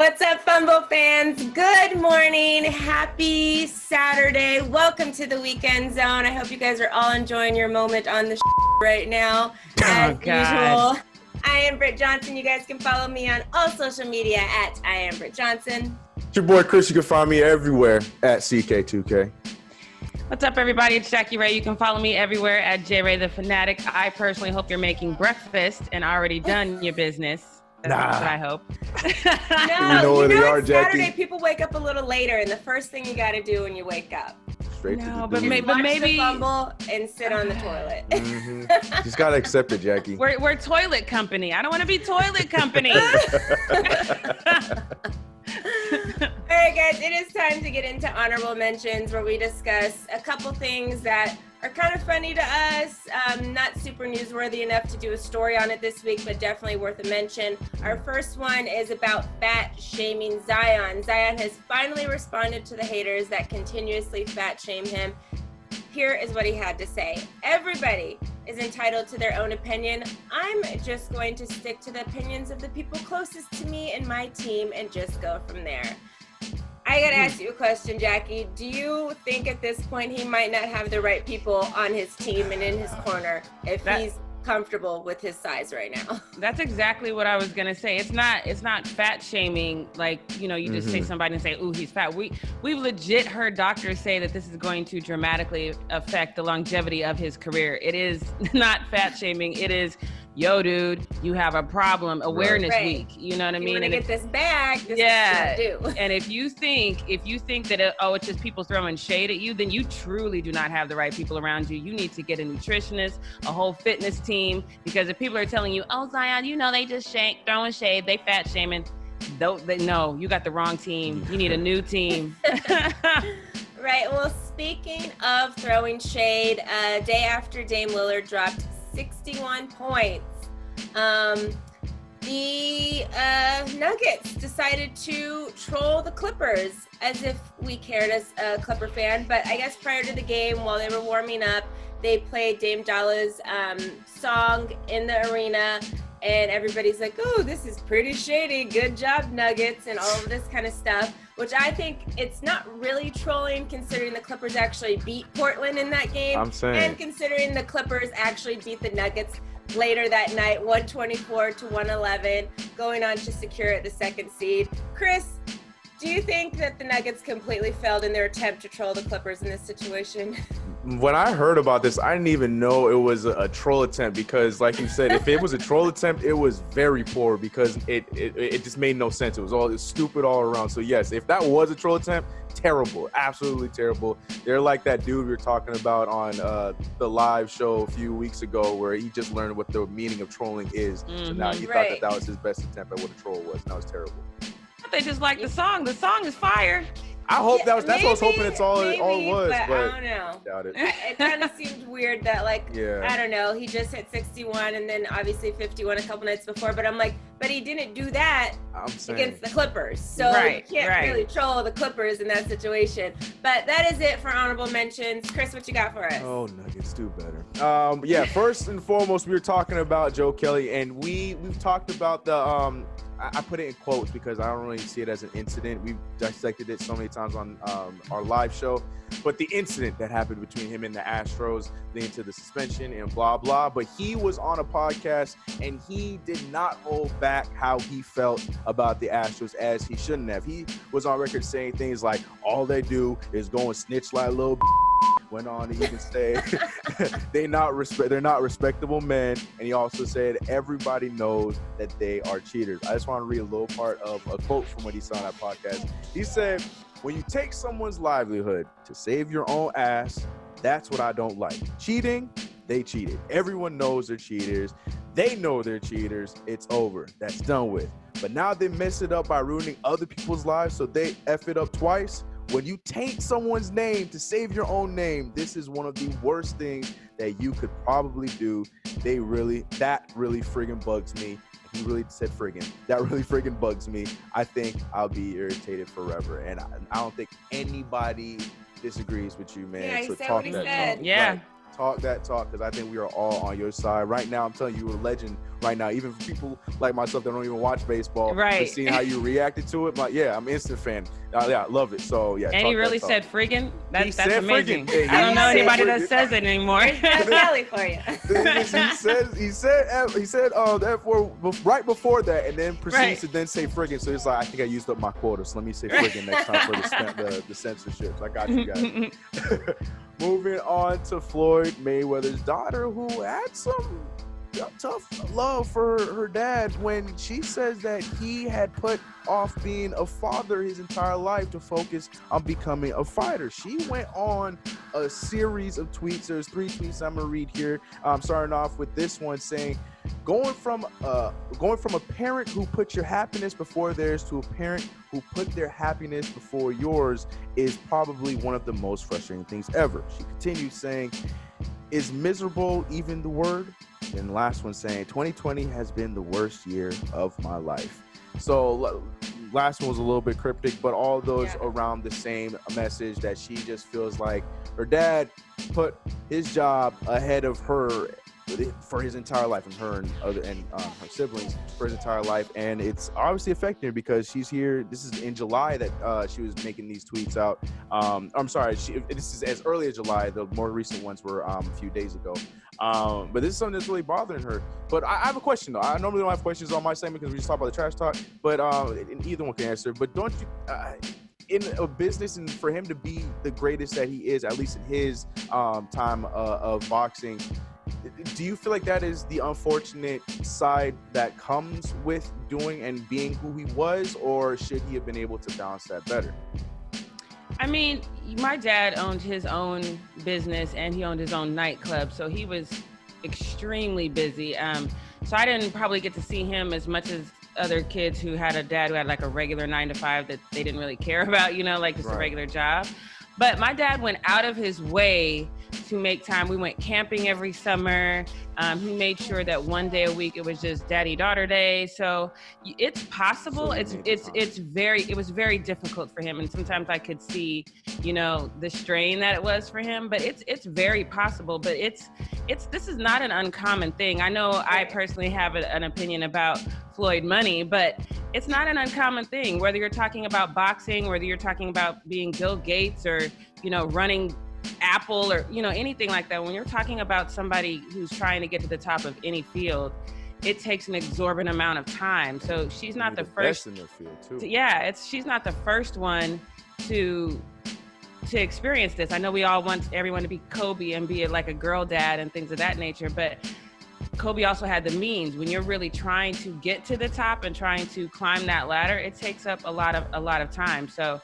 What's up, Fumble fans? Good morning. Happy Saturday. Welcome to the Weekend Zone. I hope you guys are all enjoying your moment on the right now. As usual, I am Britt Johnson. You guys can follow me on all social media at I am Britt Johnson. It's your boy Chris. You can find me everywhere at CK2K. What's up, everybody? It's Jackie Ray. You can follow me everywhere at JRay the Fanatic. I personally hope you're making breakfast and already done your business. That's what I hope. No, we know where they are, Jackie. Saturday, people wake up a little later, and the first thing you got to do when you wake up Straight to the but dude. maybe Fumble and sit on the toilet. Mm-hmm. Just gotta accept it, Jackie. We're toilet company. I don't want to be toilet company. All right, guys, it is time to get into honorable mentions where we discuss a couple things that are kind of funny to us, not super newsworthy enough to do a story on it this week, but definitely worth a mention. Our first one is about fat shaming Zion. Zion has finally responded to the haters that continuously fat shame him. Here is what he had to say. Everybody is entitled to their own opinion. I'm just going to stick to the opinions of the people closest to me and my team and just go from there. I gotta ask you a question, Jackie. Do you think at this point he might not have the right people on his team and in his corner if he's comfortable with his size right now? That's exactly what I was gonna say. It's not fat shaming, like, you know, you just say somebody and say, ooh, he's fat. We've legit heard doctors say that this is going to dramatically affect the longevity of his career. It is not fat shaming. It is, yo, dude, you have a problem. Awareness week. You know what I mean? You want to get this back. This yeah. is what to do. And if you think that it's just people throwing shade at you, then you truly do not have the right people around you. You need to get a nutritionist, a whole fitness team, because if people are telling you, oh, Zion, you know, they just throwing shade, they fat shaming. No, you got the wrong team. You need a new team. Right. Well, speaking of throwing shade, day after Dame Lillard dropped 61 points. The Nuggets decided to troll the Clippers, as if we cared as a Clipper fan. But I guess prior to the game, while they were warming up, they played Dame Dolla's song in the arena. And everybody's like, oh, this is pretty shady. Good job, Nuggets, and all of this kind of stuff, which I think it's not really trolling considering the Clippers actually beat Portland in that game. I'm saying. And considering the Clippers actually beat the Nuggets later that night, 124-111, going on to secure the second seed. Chris, do you think that the Nuggets completely failed in their attempt to troll the Clippers in this situation? When I heard about this, I didn't even know it was a troll attempt because, like you said, if it was a troll attempt, it was very poor because it just made no sense. It was stupid all around. So, yes, if that was a troll attempt, terrible, absolutely terrible. They're like that dude we were talking about on the live show a few weeks ago where he just learned what the meaning of trolling is. So now he thought that was his best attempt at what a troll was, and that was terrible. They just like the song. The song is fire. I hope that's what I was hoping it's all it was. But I don't know. Doubt it. It kind of seemed weird that, like, I don't know, he just hit 61 and then obviously 51 a couple nights before. But I'm like, but he didn't do that against the Clippers. So you can't really troll the Clippers in that situation. But that is it for honorable mentions. Chris, what you got for us? Oh, Nuggets do better. First and foremost, we were talking about Joe Kelly, and we've talked about the I put it in quotes because I don't really see it as an incident. We've dissected it so many times on our live show. But the incident that happened between him and the Astros leading to the suspension and blah, blah. But he was on a podcast, and he did not hold back how he felt about the Astros as he shouldn't have. He was on record saying things like, all they do is go and snitch like a little went on to even say they're not respectable men, and he also said everybody knows that they are cheaters. I just want to read a little part of a quote from what he saw on that podcast. He said, when you take someone's livelihood to save your own ass, that's what I don't like. Cheating, they cheated. Everyone knows they're cheaters. They know they're cheaters. It's over. That's done with. But now they mess it up by ruining other people's lives, so they F it up twice. When you taint someone's name to save your own name, this is one of the worst things that you could probably do. That really friggin' bugs me. He really said friggin'. That really friggin' bugs me. I think I'll be irritated forever. And I don't think anybody disagrees with you, man. Yeah, he so said talk what he that said. talk. Yeah. talk that talk, because I think we are all on your side right now. I'm telling you, you're a legend right now, even for people like myself that don't even watch baseball. Right. Seeing how you reacted to it, but yeah, I'm an instant fan. Yeah, I love it. So yeah. And he really said friggin'. That's amazing. Friggin'. I don't know anybody that says it anymore. That's Kelly for you. he said that for right before that, and then proceeds to then say friggin'. So it's like, I think I used up my quota, so let me say friggin' next time for the censorship. I got you guys. Moving on to Floyd Mayweather's daughter, who had some tough love for her dad when she says that he had put off being a father his entire life to focus on becoming a fighter. She went on a series of tweets. There's 3 tweets I'm gonna read here. Starting off with this one saying, going from a parent who put your happiness before theirs to a parent who put their happiness before yours is probably one of the most frustrating things ever. She continues saying, is miserable even the word? And the last one saying, 2020 has been the worst year of my life. So last one was a little bit cryptic, but all those around the same message, that she just feels like her dad put his job ahead of her for his entire life, and her her siblings for his entire life. And it's obviously affecting her because she's here. This is in July that she was making these tweets out. I'm sorry, this is as early as July. The more recent ones were a few days ago. But this is something that's really bothering her. But I have a question though. I normally don't have questions on my segment because we just talk about the trash talk, but either one can answer. But don't you in a business, and for him to be the greatest that he is, at least in his time of boxing, do you feel like that is the unfortunate side that comes with doing and being who he was, or should he have been able to balance that better? I mean, my dad owned his own business and he owned his own nightclub, so he was extremely busy. So I didn't probably get to see him as much as other kids who had a dad who had like a regular 9-to-5 that they didn't really care about, like just a regular job. But my dad went out of his way to make time. We went camping every summer. He made sure that one day a week it was just daddy-daughter day. So it's possible. It was very difficult for him, and sometimes I could see, the strain that it was for him. But it's very possible. But this is not an uncommon thing. I know I personally have an opinion about Floyd money, but it's not an uncommon thing. Whether you're talking about boxing, whether you're talking about being Bill Gates or running Apple or anything like that, when you're talking about somebody who's trying to get to the top of any field, it takes an exorbitant amount of time. So she's not the first in the field too. She's not the first one to experience this. I know we all want everyone to be Kobe and be like a girl dad and things of that nature, but Kobe also had the means. When you're really trying to get to the top and trying to climb that ladder, it takes up a lot of time. So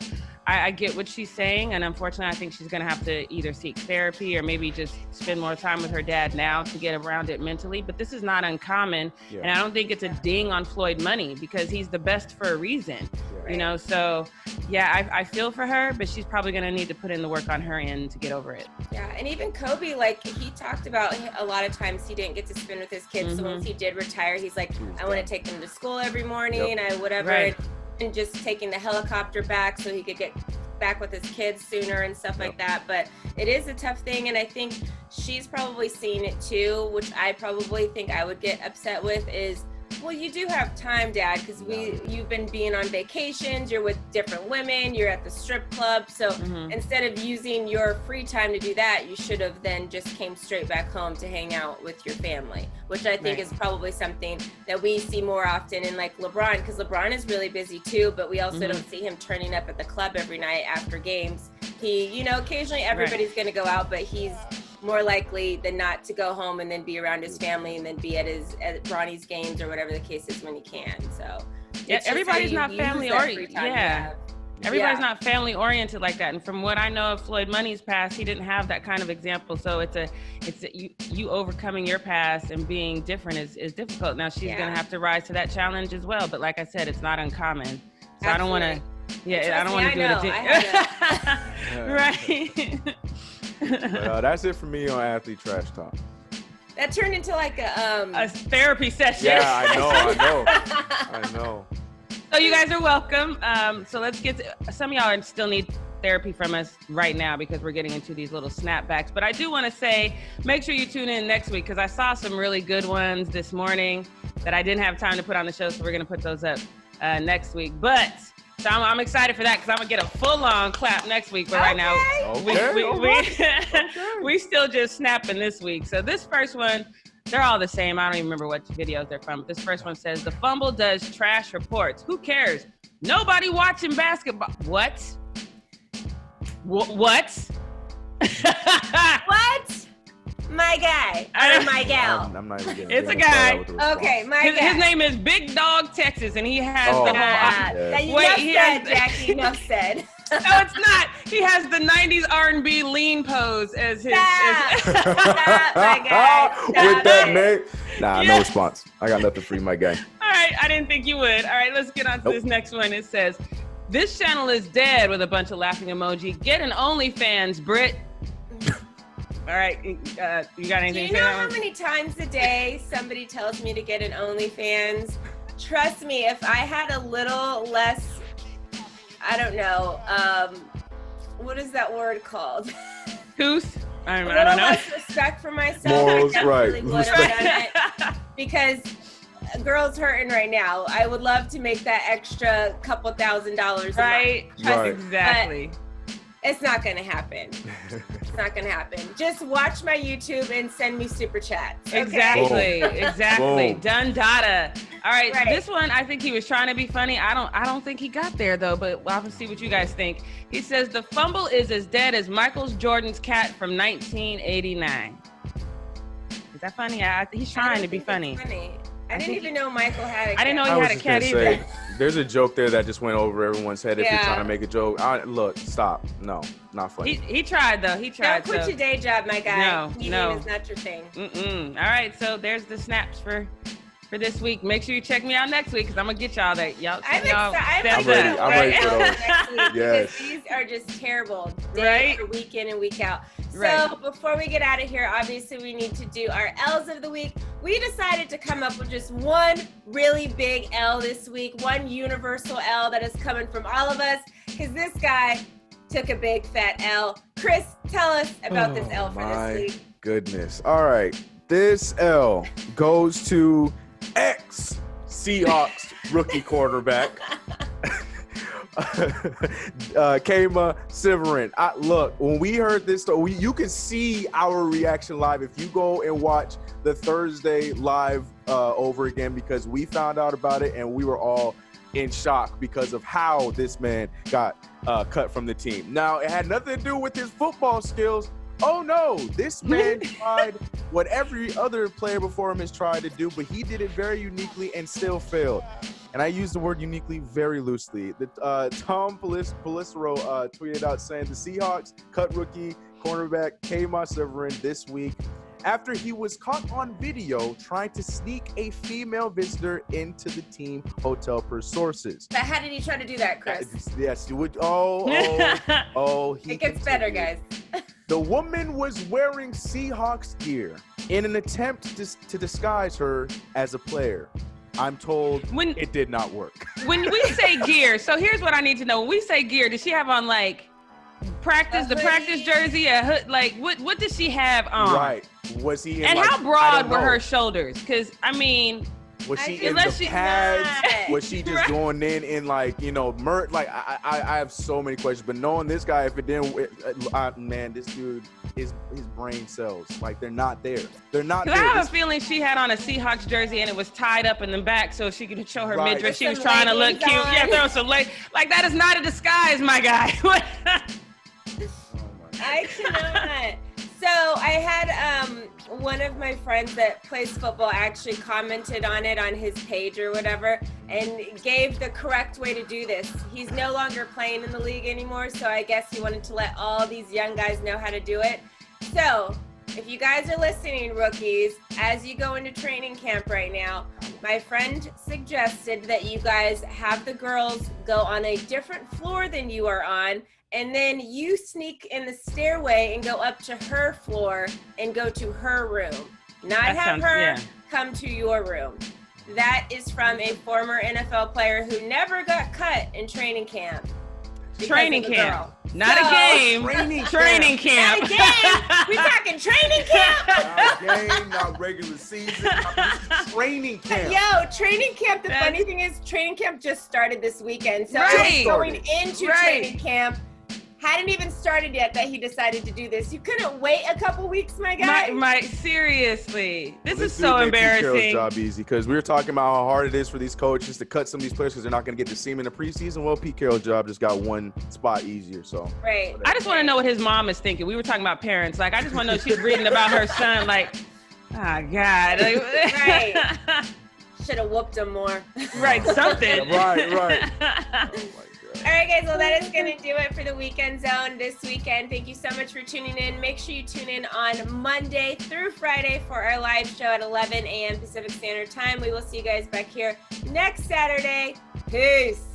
I get what she's saying, and unfortunately, I think she's going to have to either seek therapy or maybe just spend more time with her dad now to get around it mentally. But this is not uncommon, and I don't think it's a ding on Floyd money because he's the best for a reason, So, I feel for her, but she's probably going to need to put in the work on her end to get over it. Yeah, and even Kobe, he talked about a lot of times he didn't get to spend with his kids. So once he did retire, he's like, I want to take them to school every morning, whatever. Right. And just taking the helicopter back so he could get back with his kids sooner and stuff like that. But it is a tough thing, and I think she's probably seen it too, which I probably think I would get upset with is, well, you do have time, Dad, because you've been being on vacations, you're with different women, you're at the strip club. So instead of using your free time to do that, you should have then just came straight back home to hang out with your family, which I think is probably something that we see more often in like LeBron, because LeBron is really busy too, but we also don't see him turning up at the club every night after games. He, occasionally everybody's going to go out, but he's more likely than not to go home and then be around his family and then be at Bronny's games or whatever the case is when he can. So everybody's not family oriented. Everybody's not family oriented like that. And from what I know of Floyd Money's past, he didn't have that kind of example. So you overcoming your past and being different is difficult. Now she's going to have to rise to that challenge as well. But like I said, it's not uncommon. So I don't want to. I don't want to do it. Right. But, that's it for me on Athlete Trash Talk. That turned into like a therapy session. Yeah, I know. So you guys are welcome. So let's get to, some of y'all still need therapy from us right now because we're getting into these little snapbacks. But I do want to say, make sure you tune in next week because I saw some really good ones this morning that I didn't have time to put on the show. So we're going to put those up next week. But so I'm excited for that because I'm going to get a full-on clap next week. But right now, we still just snapping this week. So this first one, they're all the same. I don't even remember what videos they're from. This first one says, the Fumble does trash reports. Who cares? Nobody watching basketball. What? What? What? My guy. Or my gal. I'm not even getting It's a guy. Okay, my guy. His name is Big Dog Texas, and he has the whole... Jackie, enough said. No, it's not. He has the 90s R&B lean pose as his... Stop, my guy. With that name? Nah, no response. I got nothing for you, my guy. All right, I didn't think you would. All right, let's get on to this next one. It says, this channel is dead with a bunch of laughing emoji. Get an OnlyFans, Brit. All right, you got anything Do you to say? know how many times a day somebody tells me to get an OnlyFans? Trust me, if I had a little less, I don't know, what is that word called? Goose? I A don't little know. less respect for myself. Morals, I definitely right. would have done it because a girl's hurting right now. I would love to make that extra couple $1,000 a month. Right? Right. Exactly. It's not gonna happen. It's not gonna happen. Just watch my YouTube and send me super chats. Okay? Exactly. Exactly. Boom. Done data. All right. Right. This one, I think he was trying to be funny. I don't think he got there though, but we'll have to see what you guys think. He says the Fumble is as dead as Michael Jordan's cat from 1989. Is that funny? He's trying to be funny. I didn't even know Michael had a cat. I didn't know he I was had a just cat gonna either. say, there's a joke there that just went over everyone's head. If you're Yeah. trying to make a joke, look, stop. No, not funny. He tried though. He tried. Don't quit your day job, my guy. No, Eating no. is not your thing. All right, so there's the snaps for this week. Make sure you check me out next week because I'm gonna get y'all that y'all. I'm stepped ready up, I'm ready right? for those. next week Yes. because these are just terrible day Right? after week in and week out. So Right. before we get out of here, obviously we need to do our L's of the week. We decided to come up with just one really big L this week, one universal L that is coming from all of us because this guy took a big fat L. Chris, tell us about this L for my this week. goodness. All right. This L goes to ex-Seahawks rookie quarterback, Kemah Siverand. Look, when we heard this story, you can see our reaction live if you go and watch the Thursday live over again because we found out about it and we were all in shock because of how this man got cut from the team. Now, it had nothing to do with his football skills. Oh no, this man tried what every other player before him has tried to do, but he did it very uniquely and still failed. And I use the word uniquely very loosely. Tom Pelissero tweeted out saying the Seahawks cut rookie cornerback Kemah Siverand this week after he was caught on video trying to sneak a female visitor into the team hotel per sources. But how did he try to do that, Chris? Yes, you would. He It gets better, guys. The woman was wearing Seahawks gear in an attempt to disguise her as a player. I'm told it did not work. When we say gear, so here's what I need to know. When we say gear, does she have on like the practice jersey, a hood? Like what does she have on? Right. Was he in and like, how broad were her shoulders? Because I mean, was she in unless the she- pads? Not. Was she just going in like, merch? Like I have so many questions, but knowing this guy, if it didn't, man, this dude, his brain cells, like they're not there. They're not there. because I have a feeling she had on a Seahawks jersey and it was tied up in the back so she could show her Right. midriff. She was Some trying to look leggings cute. on. Yeah, throw some like that is not a disguise, my guy. I cannot. So I had one of my friends that plays football actually commented on it on his page or whatever and gave the correct way to do this. He's no longer playing in the league anymore, so I guess he wanted to let all these young guys know how to do it. So if you guys are listening, rookies, as you go into training camp right now, my friend suggested that you guys have the girls go on a different floor than you are on, and then you sneak in the stairway and go up to her floor and go to her room. Not That have sounds- her yeah. come to your room. That is from a former NFL player who never got cut in training camp. Training camp. Not a game. Training camp. Not a game. We talking training camp. Not a game, not regular season. Training camp. Yo, training camp. The funny thing is, training camp just started this weekend. So Right. going into training camp, hadn't even started yet that he decided to do this. You couldn't wait a couple weeks, my guy. Seriously. This is so embarrassing. Pete Carroll's job easy because we were talking about how hard it is for these coaches to cut some of these players because they're not going to get to see them in the preseason. Well, Pete Carroll's job just got one spot easier. So right. I just want to know what his mom is thinking. We were talking about parents. Like, I just want to know if she's reading about her son. Like, oh God. Like, right. Should have whooped him more. Right. Something. right. All right, guys. Well, that is going to do it for the Weekend Zone this weekend. Thank you so much for tuning in. Make sure you tune in on Monday through Friday for our live show at 11 a.m. Pacific Standard Time. We will see you guys back here next Saturday. Peace.